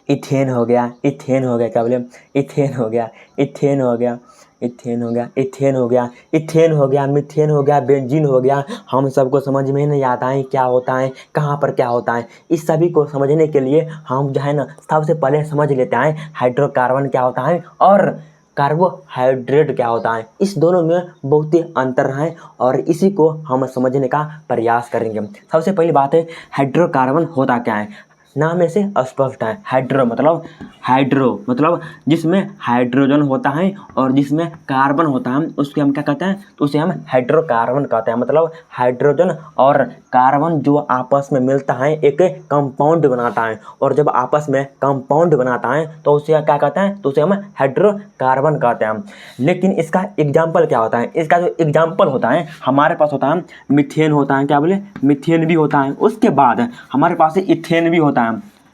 Ethane हो गया, ethane हो गया, क्या बोले, इथेन हो गया, इथेन हो गया, इथेन हो गया, इथेन हो गया, इथेन हो गया, मीथेन हो गया, बेंजीन हो गया। हम सबको समझ में नहीं आता है क्या होता है, कहाँ पर क्या होता है। इस सभी को समझने के लिए हम जो है ना सबसे पहले समझ लेते हैं हाइड्रोकार्बन क्या होता है और कार्बोहाइड्रेट क्या होता है। इस दोनों में बहुत ही अंतर है और इसी को हम समझने का प्रयास करेंगे। सबसे पहली बात है हाइड्रोकार्बन होता क्या है। नाम में से स्पष्ट है, हाइड्रो मतलब जिसमें हाइड्रोजन होता है और जिसमें कार्बन होता है उसके हम क्या कहते हैं, तो उसे हम हाइड्रोकार्बन कहते हैं। मतलब हाइड्रोजन और कार्बन जो आपस में मिलता है एक कंपाउंड बनाता है और जब आपस में कंपाउंड बनाता है तो उसे क्या कहते हैं, तो उसे हम हाइड्रोकार्बन कहते हैं। लेकिन इसका एग्जाम्पल क्या होता है, इसका जो एग्जाम्पल होता है हमारे पास होता है मीथेन होता है, क्या बोले, मीथेन भी होता है। उसके बाद हमारे पास इथेन भी होता है,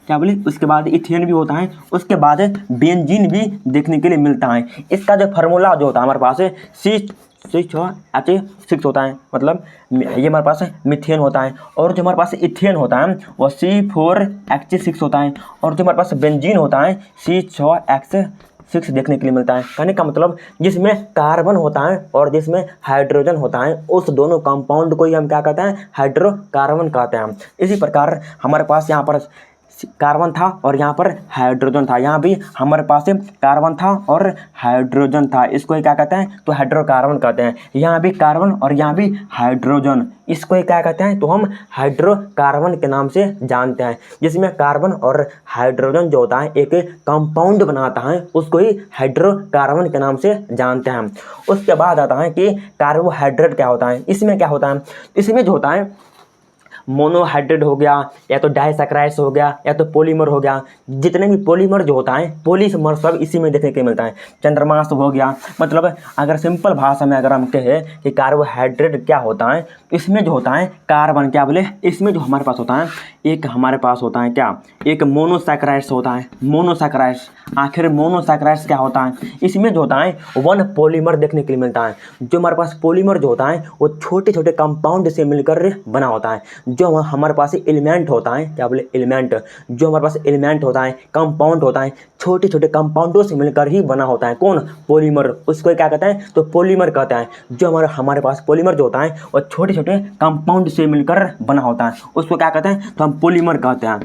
क्या बोले, उसके बाद इथेन भी होता है। उसके बाद बेंजीन भी देखने के लिए मिलता है। इसका जो फार्मूला जो होता है हमारे पास C6H6 होता है। मतलब ये हमारे पास मीथेन होता है और जो हमारे पास इथेन होता है वो C4H6 होता है और जो हमारे पास बेंजीन होता है C6H6 देखने के लिए मिलता है। कहने का मतलब जिसमें कार्बन होता है और जिसमें हाइड्रोजन होता है उस दोनों कंपाउंड को ही हम क्या कहते हैं, हाइड्रोकार्बन कहते हैं। इसी प्रकार हमारे पास यहाँ पर कार्बन था और यहाँ पर हाइड्रोजन था। यहाँ भी हमारे पास कार्बन था और हाइड्रोजन था, इसको ही क्या कहते हैं, तो हाइड्रोकार्बन कहते हैं। यहाँ भी कार्बन और यहाँ भी हाइड्रोजन, इसको ही क्या कहते हैं, तो हम हाइड्रोकार्बन के नाम से जानते हैं। जिसमें कार्बन और हाइड्रोजन जो होता है एक कंपाउंड बनाता है उसको ही हाइड्रोकार्बन के नाम से जानते हैं। उसके बाद आता है कि कार्बोहाइड्रेट क्या होता है। इसमें क्या होता है, इसमें जो होता है मोनोहाइड्रेट हो गया या तो डाइसैकराइड्स हो गया या तो पॉलीमर हो गया। जितने भी पॉलीमर जो होता है पॉलीमर सब इसी में देखने के मिलता है। चंद्रमास हो गया, मतलब अगर सिंपल भाषा में अगर हम कहें कि कार्बोहाइड्रेट क्या होता है, इसमें जो होता है कार्बन, क्या बोले, इसमें जो हमारे पास होता है एक हमारे पास होता है क्या, एक मोनोसैकराइड्स होता है, मोनोसैकराइड्स। आखिर मोनोसैकराइड्स क्या होता है, इसमें जो होता है वन पॉलीमर देखने के लिए मिलता है। जो हमारे पास पॉलीमर जो होता है वो छोटे छोटे कंपाउंड से मिलकर बना होता है। जो हमारे पास एलिमेंट होता है, क्या बोले, एलिमेंट, जो हमारे पास एलिमेंट होता है, कंपाउंड होता है, छोटे छोटे कंपाउंडों से मिलकर ही बना होता है। कौन, पॉलीमर, उसको क्या कहते हैं, तो पॉलीमर कहते हैं। जो हमारे पास पॉलीमर जो होता है वो छोटे छोटे कंपाउंड से मिलकर बना होता है, उसको क्या कहते हैं, तो हम पॉलीमर कहते हैं।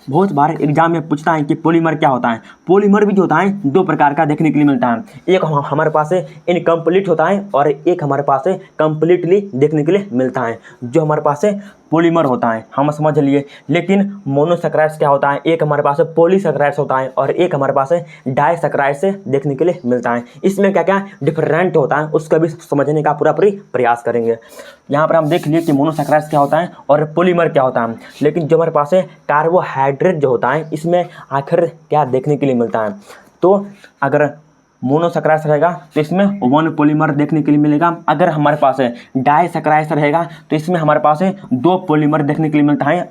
बहुत बार एग्जाम में पूछता है कि पॉलीमर क्या होता है। पॉलीमर भी जो होता है दो प्रकार का देखने के लिए मिलता है। एक हमारे पास इनकम्प्लीट होता है और एक हमारे पास कंप्लीटली देखने के लिए मिलता है। जो हमारे पास पॉलीमर होता है हम समझ लिए। लेकिन मोनोसैकराइड्स क्या होता है, एक हमारे पास पॉलीसैकराइड्स होता है और एक हमारे पास डाइसैकराइड्स देखने के लिए मिलता है। इसमें क्या क्या डिफरेंट होता है उसका भी समझने का पूरा प्रयास करेंगे। यहाँ पर हम देख लिए कि मोनोसैकराइड्स क्या होता है और पॉलीमर क्या होता है। लेकिन जो हमारे पास कार्बोहाइड्रेट जो होता है इसमें आखिर क्या देखने के लिए मिलता है, तो अगर मोनोसैकराइड्स रहेगा तो इसमें वन पॉलीमर देखने के लिए मिलेगा। अगर हमारे पास डाइसैकराइड्स रहेगा तो इसमें हमारे पास दो पॉलीमर देखने के लिए मिलता है।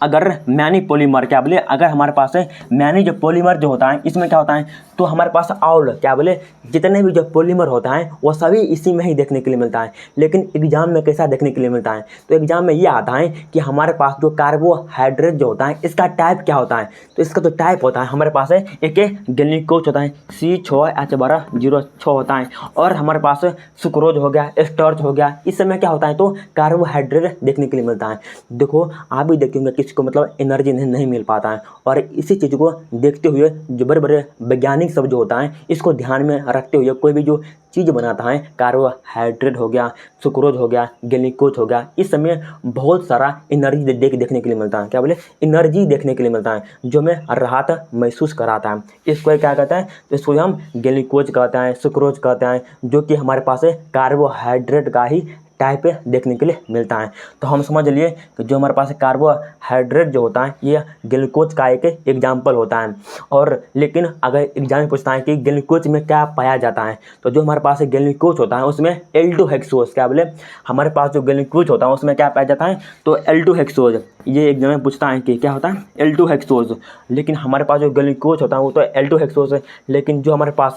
अगर मैनी पॉलीमर, क्या बोले, अगर हमारे पास मैनी जो पॉलीमर जो होता है इसमें क्या होता है, तो हमारे पास ऑल, क्या बोले, जितने भी जो पॉलीमर होता है वो सभी इसी में ही देखने के लिए मिलता है। लेकिन एग्जाम में कैसा देखने के लिए मिलता है, तो एग्जाम में ये आता है कि हमारे पास जो कार्बोहाइड्रेट जो होता है इसका टाइप क्या होता है। तो इसका जो टाइप होता है हमारे पास एक ग्लूकोज होता है C6H12O6 होता है और हमारे पास सुक्रोज हो गया, स्टार्च हो गया। इस समय क्या होता है, तो कार्बोहाइड्रेट देखने के लिए मिलता है। देखो आप भी देखेंगे किसी को मतलब एनर्जी नहीं मिल पाता है और इसी चीज़ को देखते हुए जो बड़े बड़े वैज्ञानिक सब जो होता है इसको ध्यान में रखते हुए कोई भी जो चीज़ बनाता है, कार्बोहाइड्रेट हो गया, सुक्रोज हो गया, ग्लूकोज हो गया, इस समय बहुत सारा एनर्जी देखने के लिए मिलता है। क्या बोले, एनर्जी देखने के लिए मिलता है जो हमें राहत महसूस कराता है। इसको क्या कहते हैं, तो इसको हम ग्लूकोज कहते हैं, सुक्रोज कहते हैं, जो कि हमारे पास कार्बोहाइड्रेट का ही टाइप देखने के लिए मिलता है। तो हम समझ लिए कि जो हमारे पास कार्बोहाइड्रेट जो होता है ये ग्लूकोज का एक एग्जाम्पल होता है। और लेकिन अगर एग्जाम में पूछता है कि ग्लूकोज में क्या पाया जाता है, तो जो हमारे पास ग्लूकोज होता है उसमें L2 हेक्सोज, क्या बोले, हमारे पास जो ग्लूकोज होता है उसमें क्या पाया जाता है, तो L2 हेक्सोज। ये एग्जाम में पूछता है कि क्या होता है, L2 हेक्सोज। लेकिन हमारे पास जो ग्लूकोज होता है वो तो L2 हेक्सोज है। लेकिन जो हमारे पास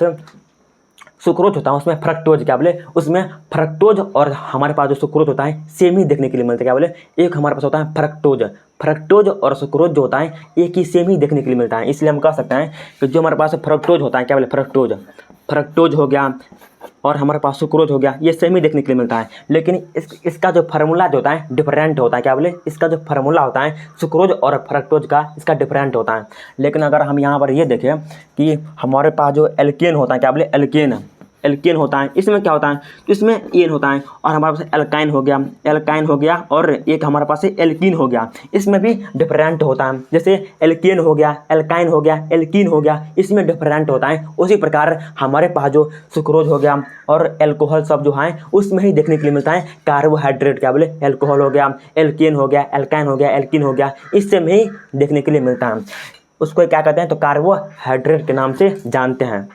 सुक्रोज होता है उसमें फ्रक्टोज क्या बोले, उसमें फ्रक्टोज और हमारे पास जो सुक्रोज होता है सेम ही देखने के लिए मिलता है। क्या बोले, एक हमारे पास होता है फ्रक्टोज और सुक्रोज जो होता है एक ही सेम ही देखने के लिए मिलता है। इसलिए हम कह सकते हैं कि जो हमारे पास फ्रक्टोज होता है, क्या बोले, फ्रक्टोज हो गया और हमारे पास सुक्रोज हो गया, ये सेम ही देखने के लिए मिलता है। लेकिन इसका जो फार्मूला जो होता है डिफरेंट होता है। क्या बोले, इसका जो फार्मूला होता है सुक्रोज और फ्रक्टोज का, इसका डिफरेंट होता है। लेकिन अगर हम यहाँ पर ये देखें कि हमारे पास जो एल्केन होता है, क्या बोले, एल्केन होता है, इसमें क्या होता है, इसमें एन होता है और हमारे पास एल्काइन हो गया और एक हमारे पास एल्कीन हो गया, इसमें भी डिफरेंट होता है। जैसे एल्केन हो गया, एल्काइन हो गया, एल्कीन हो गया, इसमें डिफरेंट होता है। उसी प्रकार हमारे पास जो सुक्रोज हो गया और एल्कोहल सब जो है उसमें ही देखने के लिए मिलता है कार्बोहाइड्रेट। क्या बोले, एल्कोहल हो गया, एल्केन हो गया, एल्काइन हो गया, एल्कीन हो गया, इससे में ही देखने के लिए मिलता है। उसको क्या कहते हैं, तो कार्बोहाइड्रेट के नाम से जानते हैं।